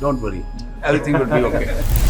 Don't worry, everything will be okay.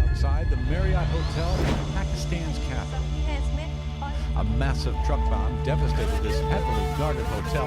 Outside the Marriott Hotel in Pakistan's capital, a massive truck bomb devastated this heavily guarded hotel.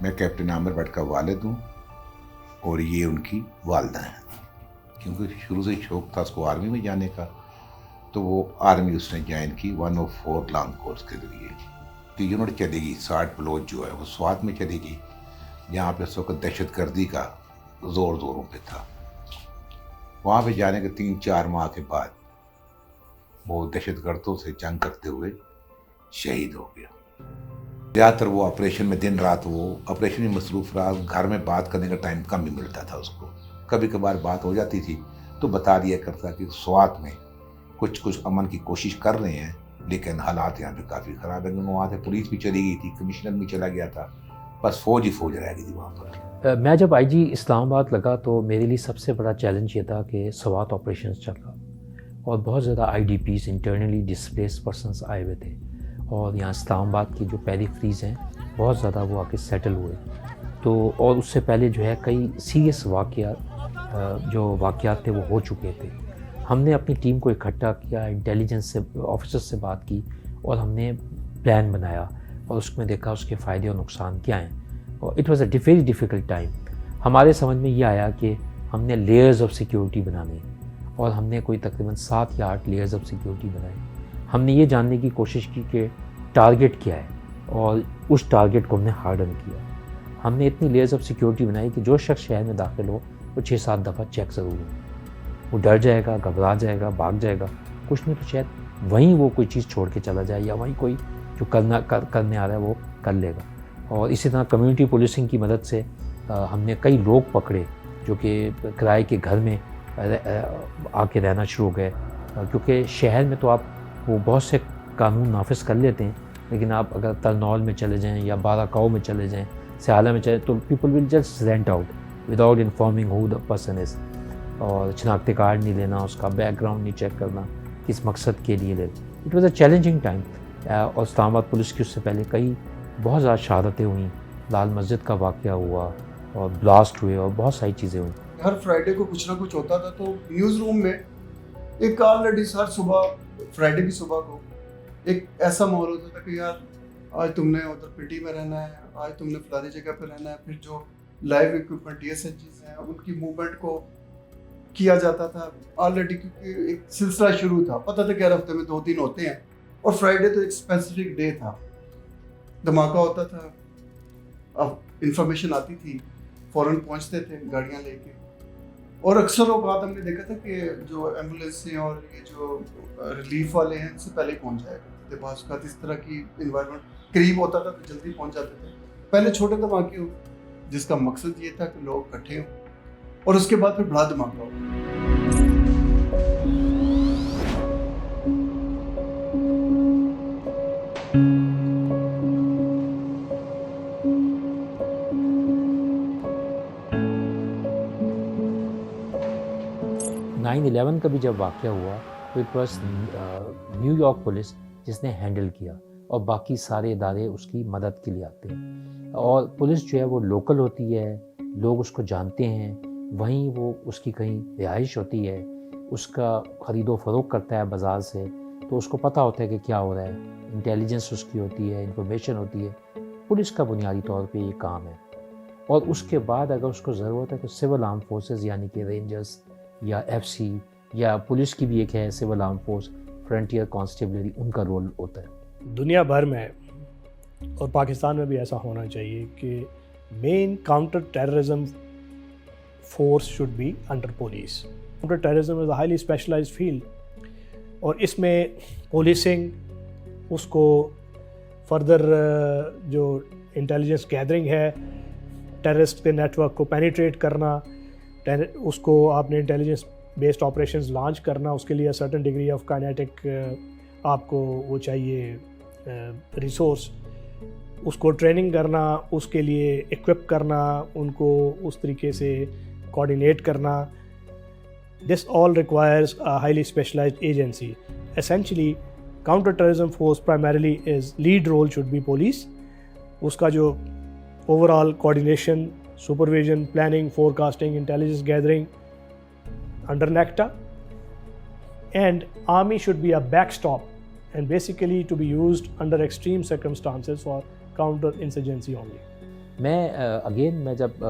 میں captain Amir but کا والد ہوں اور یہ ان کی والدہ ہیں. کیونکہ شروع سے شوق تھا اس کو آرمی میں جانے کا, تو وہ آرمی اس نے جوائن کی 104 لانگ کورس کے ذریعے. تو یونٹ چلے گی 60 بلوچ جو ہے وہ سوات میں چلے گی, جہاں پہ اس وقت دہشت گردی کا زوروں پہ تھا. وہاں پہ جانے کے 3-4 ماہ کے بعد وہ دہشت گردوں سے جنگ کرتے ہوئے شہید ہو گیا. زیادہ تر وہ آپریشن میں دن رات وہ آپریشن میں مصروف رہا. گھر میں بات کرنے کا ٹائم کم ہی ملتا تھا اس کو. کبھی کبھار بات ہو جاتی تھی تو بتا دیا کرتا کہ سوات میں کچھ امن کی کوشش کر رہے ہیں, لیکن حالات یہاں پہ کافی خراب ہیں. وہاں سے پولیس بھی چلی گئی تھی, کمشنر بھی چلا گیا تھا, بس فوج ہی فوج رہ گئی تھی وہاں پر. میں جب آئی جی اسلام آباد لگا تو میرے لیے سب سے بڑا چیلنج یہ تھا کہ سوات آپریشنز چل رہا اور بہت زیادہ I D Ps internally displaced persons آئے ہوئے تھے, اور یہاں اسلام آباد کی جو پیریفریز ہیں بہت زیادہ وہ آ کے سیٹل ہوئے. تو اور اس سے پہلے جو ہے کئی سیریس واقعات تھے وہ ہو چکے تھے. ہم نے اپنی ٹیم کو اکٹھا کیا, انٹیلیجنس سے آفیسر سے بات کی, اور ہم نے پلان بنایا اور اس میں دیکھا اس کے فائدے اور نقصان کیا ہیں. اور it was a very difficult time. ہمارے سمجھ میں یہ آیا کہ ہم نے لیئرز آف سیکیورٹی بنانے, اور ہم نے کوئی تقریباً 7 یا 8 لیئرز آف سیکیورٹی بنائے. ہم نے یہ جاننے کی کوشش کی کہ ٹارگٹ کیا ہے, اور اس ٹارگٹ کو ہم نے ہارڈن کیا. ہم نے اتنی لیئرز آف سیکیورٹی بنائی کہ جو شخص شہر میں داخل ہو وہ 6-7 دفعہ چیک ضرور ہو. وہ ڈر جائے گا, گھبرا جائے گا, بھاگ جائے گا, کچھ نہیں تو شاید وہیں وہ کوئی چیز چھوڑ کے چلا جائے, یا وہیں کوئی جو کرنے آ رہا ہے وہ کر لے گا. اور اسی طرح کمیونٹی پولیسنگ کی مدد سے ہم نے کئی لوگ پکڑے جو کہ کرائے کے گھر میں آ کے رہنا شروع ہو گئے. کیونکہ شہر میں تو آپ وہ بہت سے قانون نافذ کر لیتے ہیں, لیکن آپ اگر ترنول میں چلے جائیں یا باراکاؤ میں چلے جائیں, سیالہ میں چلے, تو people will just rent out without informing who the person is. اور شناختی کارڈ نہیں لینا, اس کا بیک گراؤنڈ نہیں چیک کرنا, کس مقصد کے لیے لینا. It was a challenging time. اور اسلام آباد پولیس کی اس سے پہلے کئی بہت زیادہ شہادتیں ہوئیں, لال مسجد کا واقعہ ہوا اور بلاسٹ ہوئے اور بہت ساری چیزیں ہوئیں. ہر فرائیڈے کو کچھ نہ کچھ ہوتا تھا. تو نیوز روم میں ایک آلریڈی ہر صبح فرائیڈے کی صبح کو ایک ایسا ماحول ہوتا تھا کہ یار آج تم نے ادھر پنڈی میں رہنا ہے, آج تم نے فلانی جگہ پہ رہنا ہے. پھر جو لائیو اکوپمنٹ DSHs ہیں ان کی موومنٹ کو کیا جاتا تھا آلریڈی, کیونکہ ایک سلسلہ شروع تھا. پتہ تھا کہ ہر ہفتے میں 2 دن ہوتے ہیں, اور فرائیڈے تو ایک اسپیسیفک ڈے تھا. دھماکہ ہوتا تھا, اب انفارمیشن آتی تھی, فوراً پہنچتے تھے گاڑیاں لے کے. اور اکثر اوقات ہم نے دیکھا تھا کہ جو ایمبولینسیں اور یہ جو ریلیف والے ہیں ان سے پہلے پہنچ جایا کرتے تھے. بعض اوقات اس طرح کی انوائرمنٹ قریب ہوتا تھا تو جلدی پہنچ جاتے تھے. پہلے چھوٹے دھماکے ہو جس کا مقصد یہ تھا کہ لوگ اکٹھے ہوں, اور اس کے بعد پھر بڑا دھماکہ ہو. کا بھی جب واقعہ ہوا تو it was new York police جس نے ہینڈل کیا, اور باقی سارے ادارے اس کی مدد کے لیے آتے ہیں. اور پولیس جو ہے وہ لوکل ہوتی ہے, لوگ اس کو جانتے ہیں, وہیں وہ اس کی کہیں رہائش ہوتی ہے, اس کا خرید و فروخت کرتا ہے بازار سے, تو اس کو پتہ ہوتا ہے کہ کیا ہو رہا ہے. انٹیلیجنس اس کی ہوتی ہے, انفارمیشن ہوتی ہے. پولیس کا بنیادی طور پہ یہ کام ہے. اور اس کے بعد اگر اس کو ضرورت ہے تو سول آرم فورسز یعنی کہ رینجرز یا FC یا پولیس کی بھی ایک ہے سول آرم فورس, فرنٹیئر کانسٹیبلری, ان کا رول ہوتا ہے. دنیا بھر میں اور پاکستان میں بھی ایسا ہونا چاہیے کہ main counter terrorism force should be under police. Counter terrorism is a highly specialised field, اور اس میں پولیسنگ, اس کو فردر جو انٹیلیجنس گیدرنگ ہے, ٹیررسٹ کے نیٹ ورک کو پینیٹریٹ کرنا, اس کو آپ نے انٹیلیجنس بیسڈ آپریشنز لانچ کرنا, اس کے لیے سرٹن ڈگری آف کائنیٹک آپ کو وہ چاہیے ریسورس, اس کو ٹریننگ کرنا, اس کے لیے ایکوپ کرنا, ان کو اس طریقے سے کوآرڈینیٹ کرنا. This all requires a highly specialised agency. Essentially counter terrorism force primarily is lead role should be police. اس کا جو overall coordination, supervision, planning, forecasting, intelligence gathering under NACTA, and Army should be a backstop and basically to be used under extreme circumstances for counter-insurgency only. میں جب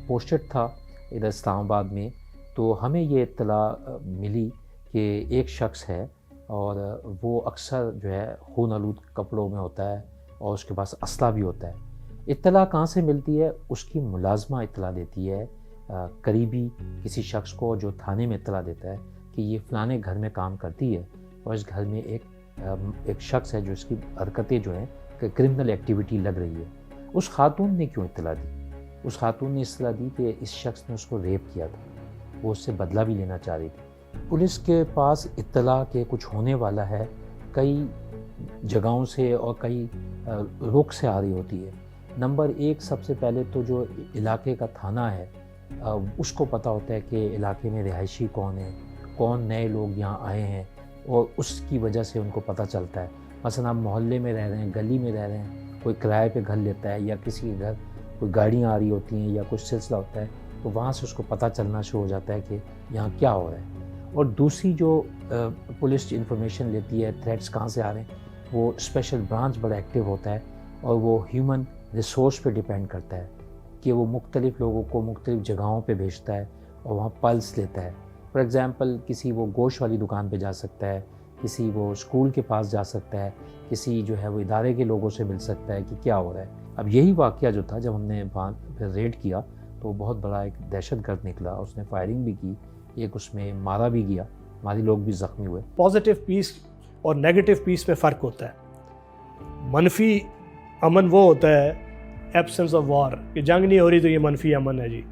posted تھا ادھر اسلام آباد میں تو ہمیں یہ اطلاع ملی کہ ایک شخص ہے اور وہ اکثر جو ہے خون آلود کپڑوں میں ہوتا ہے اور اس کے پاس اسلحہ بھی ہوتا ہے۔ اطلاع کہاں سے ملتی ہے؟ اس کی ملازمہ اطلاع دیتی ہے قریبی کسی شخص کو جو تھانے میں اطلاع دیتا ہے کہ یہ فلانے گھر میں کام کرتی ہے اور اس گھر میں ایک شخص ہے جو اس کی حرکتیں جو ہیں کہ کرمنل ایکٹیویٹی لگ رہی ہے۔ اس خاتون نے کیوں اطلاع دی؟ اس خاتون نے اطلاع دی کہ اس شخص نے اس کو ریپ کیا تھا، وہ اس سے بدلہ بھی لینا چاہ رہی تھی۔ پولیس کے پاس اطلاع کہ کچھ ہونے والا ہے کئی جگہوں سے اور کئی رخ سے آ رہی ہوتی ہے۔ نمبر ایک، سب سے پہلے تو جو علاقے کا تھانہ ہے اس کو پتہ ہوتا ہے کہ علاقے میں رہائشی کون ہیں، کون نئے لوگ یہاں آئے ہیں، اور اس کی وجہ سے ان کو پتہ چلتا ہے۔ مثلا آپ محلے میں رہ رہے ہیں، گلی میں رہ رہے ہیں، کوئی کرائے پہ گھر لیتا ہے یا کسی کے گھر کوئی گاڑیاں آ رہی ہوتی ہیں یا کچھ سلسلہ ہوتا ہے تو وہاں سے اس کو پتہ چلنا شروع ہو جاتا ہے کہ یہاں کیا ہو رہا ہے۔ اور دوسری جو پولیس انفارمیشن لیتی ہے تھریٹس کہاں سے آ رہے ہیں، وہ اسپیشل برانچ بڑا ایکٹیو ہوتا ہے اور وہ ہیومن ریسورس پہ ڈیپینڈ کرتا ہے کہ وہ مختلف لوگوں کو مختلف جگہوں پہ بھیجتا ہے اور وہاں پلس لیتا ہے۔ فار ایگزامپل کسی وہ گوشت والی دکان پہ جا سکتا ہے، کسی وہ اسکول کے پاس جا سکتا ہے، کسی جو ہے وہ ادارے کے لوگوں سے مل سکتا ہے کہ کیا ہو رہا ہے۔ اب یہی واقعہ جو تھا جب ہم نے پھر ریڈ کیا تو بہت بڑا ایک دہشت گرد نکلا، اس نے فائرنگ بھی کی، ایک اس میں مارا بھی گیا، ہمارے لوگ بھی زخمی ہوئے۔ پازیٹیو پیس اور نیگیٹو پیس میں فرق ہوتا ہے۔ منفی امن وہ ہوتا ہے ایبسنس آف وار، کہ جنگ نہیں ہو رہی تو یہ منفی امن ہے جی۔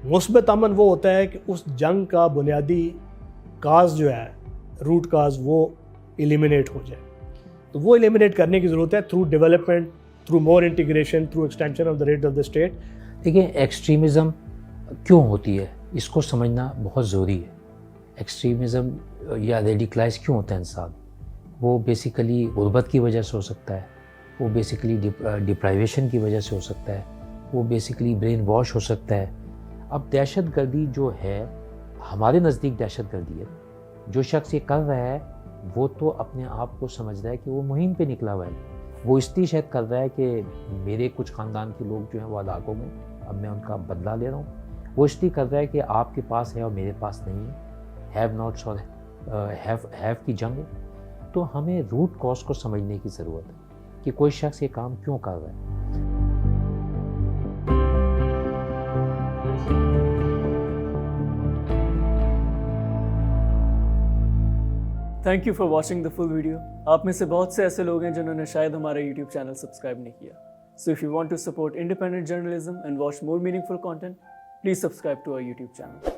مثبت امن وہ ہوتا ہے کہ اس جنگ کا بنیادی کاز جو ہے، روٹ کاز، وہ ایلیمینیٹ ہو جائے۔ تو وہ ایلیمینیٹ کرنے کی ضرورت ہے through development, through more integration, through extension of the rate of the state. دیکھیں ایکسٹریمزم کیوں ہوتی ہے اس کو سمجھنا بہت ضروری ہے۔ ایکسٹریمزم یا ریڈیکلائز کیوں ہوتا ہے انسان؟ وہ بیسیکلی غربت کی وجہ سے ہو سکتا ہے، وہ بیسیکلی ڈپرائیویشن کی وجہ سے ہو سکتا ہے، وہ بیسیکلی برین واش ہو سکتا ہے۔ اب دہشت گردی جو ہے ہمارے نزدیک دہشت گردی ہے، جو شخص یہ کر رہا ہے وہ تو اپنے آپ کو سمجھ رہا ہے کہ وہ مہم پہ نکلا ہوا ہے، وہ اس لیے شاید کر رہا ہے کہ میرے کچھ خاندان کے لوگ جو ہیں وہ ہلاک ہو گئے، اب میں ان کا بدلہ لے رہا ہوں۔ وہ اس لیے کر رہا ہے کہ آپ کے پاس ہے اور میرے پاس نہیں ہے، ہیو ناٹس اور ہیو کی جنگ ہے۔ تو ہمیں روٹ کاز کو سمجھنے کی ضرورت ہے کہ کوئی شخص یہ کام کیوں کر رہا ہے۔ Thank you for watching the full video. آپ میں سے بہت سے ایسے لوگ ہیں جنہوں نے شاید ہمارا یوٹیوب چینل سبسکرائب نہیں کیا۔ So if you want to support independent journalism and watch more meaningful content, please subscribe to our YouTube channel.